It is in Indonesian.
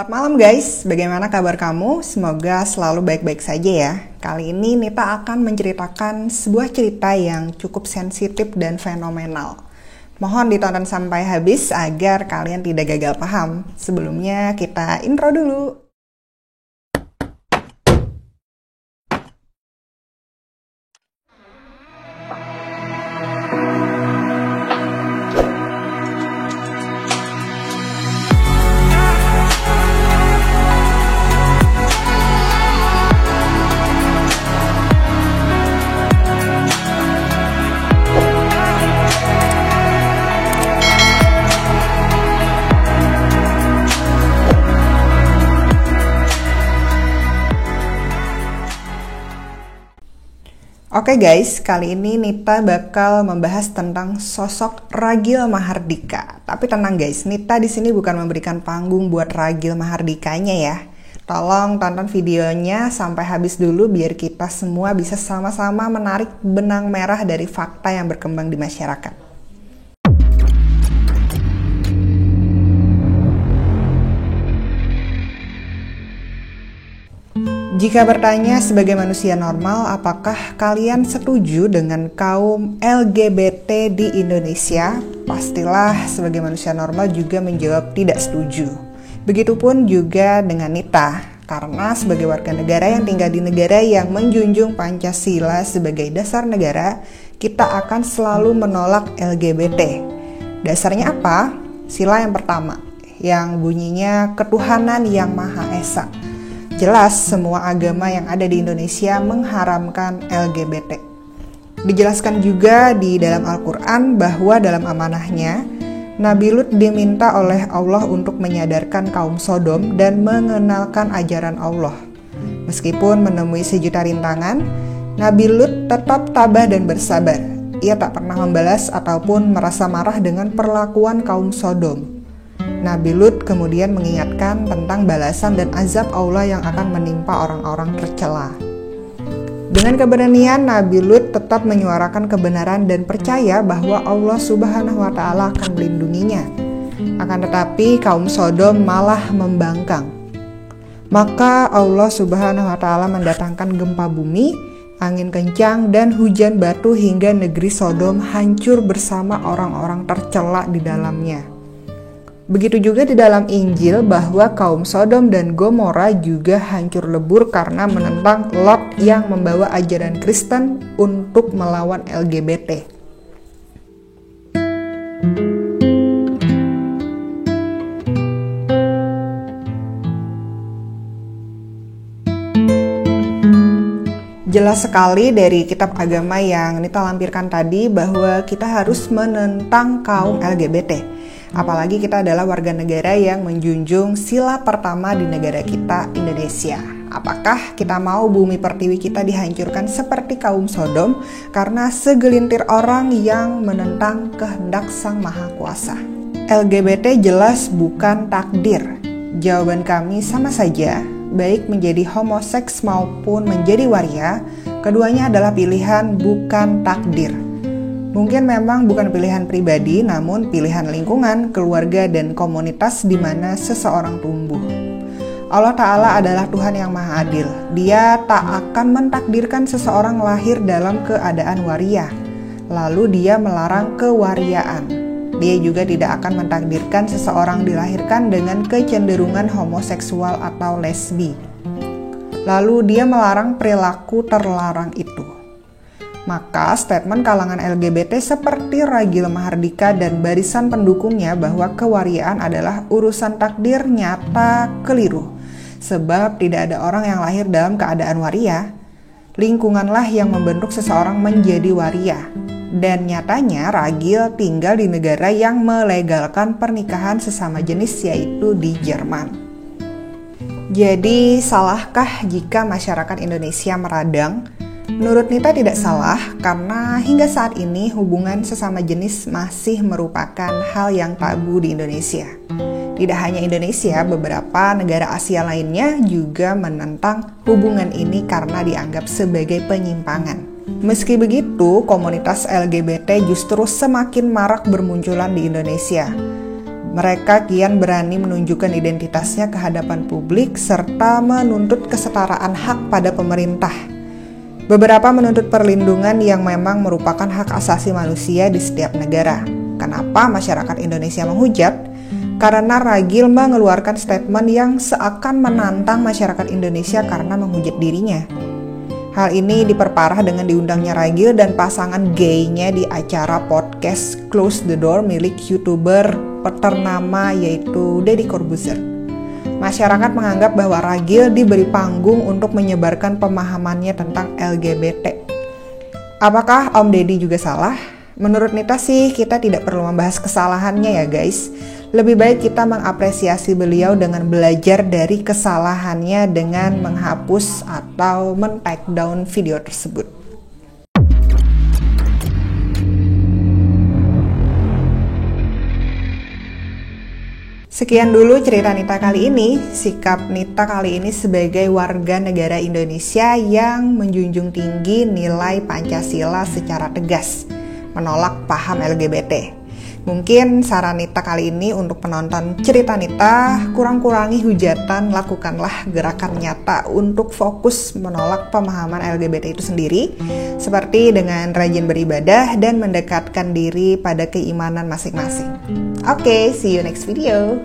Selamat malam guys, bagaimana kabar kamu? Semoga selalu baik-baik saja ya. Kali ini Nita akan menceritakan sebuah cerita yang cukup sensitif dan fenomenal. Mohon ditonton sampai habis agar kalian tidak gagal paham. Sebelumnya kita intro dulu. Oke guys, kali ini Nita bakal membahas tentang sosok Ragil Mahardika. Tapi tenang guys, Nita di sini bukan memberikan panggung buat Ragil Mahardikanya ya. Tolong tonton videonya sampai habis dulu biar kita semua bisa sama-sama menarik benang merah dari fakta yang berkembang di masyarakat. Jika bertanya sebagai manusia normal, apakah kalian setuju dengan kaum LGBT di Indonesia? Pastilah sebagai manusia normal juga menjawab tidak setuju. Begitupun juga dengan Nita, karena sebagai warga negara yang tinggal di negara yang menjunjung Pancasila sebagai dasar negara, kita akan selalu menolak LGBT. Dasarnya apa? Sila yang pertama, yang bunyinya ketuhanan yang Maha Esa. Jelas semua agama yang ada di Indonesia mengharamkan LGBT. Dijelaskan juga di dalam Al-Quran bahwa dalam amanahnya, Nabi Lut diminta oleh Allah untuk menyadarkan kaum Sodom dan mengenalkan ajaran Allah. Meskipun menemui sejuta rintangan, Nabi Lut tetap tabah dan bersabar. Ia tak pernah membalas ataupun merasa marah dengan perlakuan kaum Sodom. Nabi Lut kemudian mengingatkan tentang balasan dan azab Allah yang akan menimpa orang-orang tercela. Dengan keberanian, Nabi Lut tetap menyuarakan kebenaran dan percaya bahwa Allah Subhanahu wa Ta'ala akan melindunginya. Akan tetapi, kaum Sodom malah membangkang. Maka Allah Subhanahu wa Ta'ala mendatangkan gempa bumi, angin kencang, dan hujan batu hingga negeri Sodom hancur bersama orang-orang tercela di dalamnya. Begitu juga di dalam Injil bahwa kaum Sodom dan Gomora juga hancur lebur karena menentang Lot yang membawa ajaran Kristen untuk melawan LGBT. Jelas sekali dari kitab agama yang Nita lampirkan tadi bahwa kita harus menentang kaum LGBT. Apalagi kita adalah warga negara yang menjunjung sila pertama di negara kita, Indonesia. Apakah kita mau bumi pertiwi kita dihancurkan seperti kaum Sodom karena segelintir orang yang menentang kehendak Sang Maha Kuasa? LGBT jelas bukan takdir. Jawaban kami sama saja, baik menjadi homoseks maupun menjadi waria, keduanya adalah pilihan bukan takdir. Mungkin memang bukan pilihan pribadi, namun pilihan lingkungan, keluarga, dan komunitas di mana seseorang tumbuh. Allah Ta'ala adalah Tuhan yang Maha Adil. Dia tak akan mentakdirkan seseorang lahir dalam keadaan waria, lalu dia melarang kewariaan. Dia juga tidak akan mentakdirkan seseorang dilahirkan dengan kecenderungan homoseksual atau lesbi, lalu dia melarang perilaku terlarang itu. Maka statement kalangan LGBT seperti Ragil Mahardika dan barisan pendukungnya bahwa kewariaan adalah urusan takdir nyata keliru. Sebab tidak ada orang yang lahir dalam keadaan waria. Lingkunganlah yang membentuk seseorang menjadi waria. Dan nyatanya Ragil tinggal di negara yang melegalkan pernikahan sesama jenis, yaitu di Jerman. Jadi salahkah jika masyarakat Indonesia meradang? Menurut Nita tidak salah, karena hingga saat ini hubungan sesama jenis masih merupakan hal yang tabu di Indonesia. Tidak hanya Indonesia, beberapa negara Asia lainnya juga menentang hubungan ini karena dianggap sebagai penyimpangan. Meski begitu, komunitas LGBT justru semakin marak bermunculan di Indonesia. Mereka kian berani menunjukkan identitasnya ke hadapan publik serta menuntut kesetaraan hak pada pemerintah. Beberapa menuntut perlindungan yang memang merupakan hak asasi manusia di setiap negara. Kenapa masyarakat Indonesia menghujat? Karena Ragil mengeluarkan statement yang seakan menantang masyarakat Indonesia karena menghujat dirinya. Hal ini diperparah dengan diundangnya Ragil dan pasangan gaynya di acara podcast Close the Door milik YouTuber ternama yaitu Deddy Corbuzier. Masyarakat menganggap bahwa Ragil diberi panggung untuk menyebarkan pemahamannya tentang LGBT. Apakah Om Deddy juga salah? Menurut Nita sih kita tidak perlu membahas kesalahannya ya guys. Lebih baik kita mengapresiasi beliau dengan belajar dari kesalahannya dengan menghapus atau men-take down video tersebut. Sekian dulu cerita Nita kali ini. Sikap Nita kali ini sebagai warga negara Indonesia yang menjunjung tinggi nilai Pancasila secara tegas, menolak paham LGBT. Mungkin saran Nita kali ini untuk penonton cerita Nita, kurang-kurangi hujatan, lakukanlah gerakan nyata untuk fokus menolak pemahaman LGBT itu sendiri, seperti dengan rajin beribadah dan mendekatkan diri pada keimanan masing-masing. Oke, see you next video.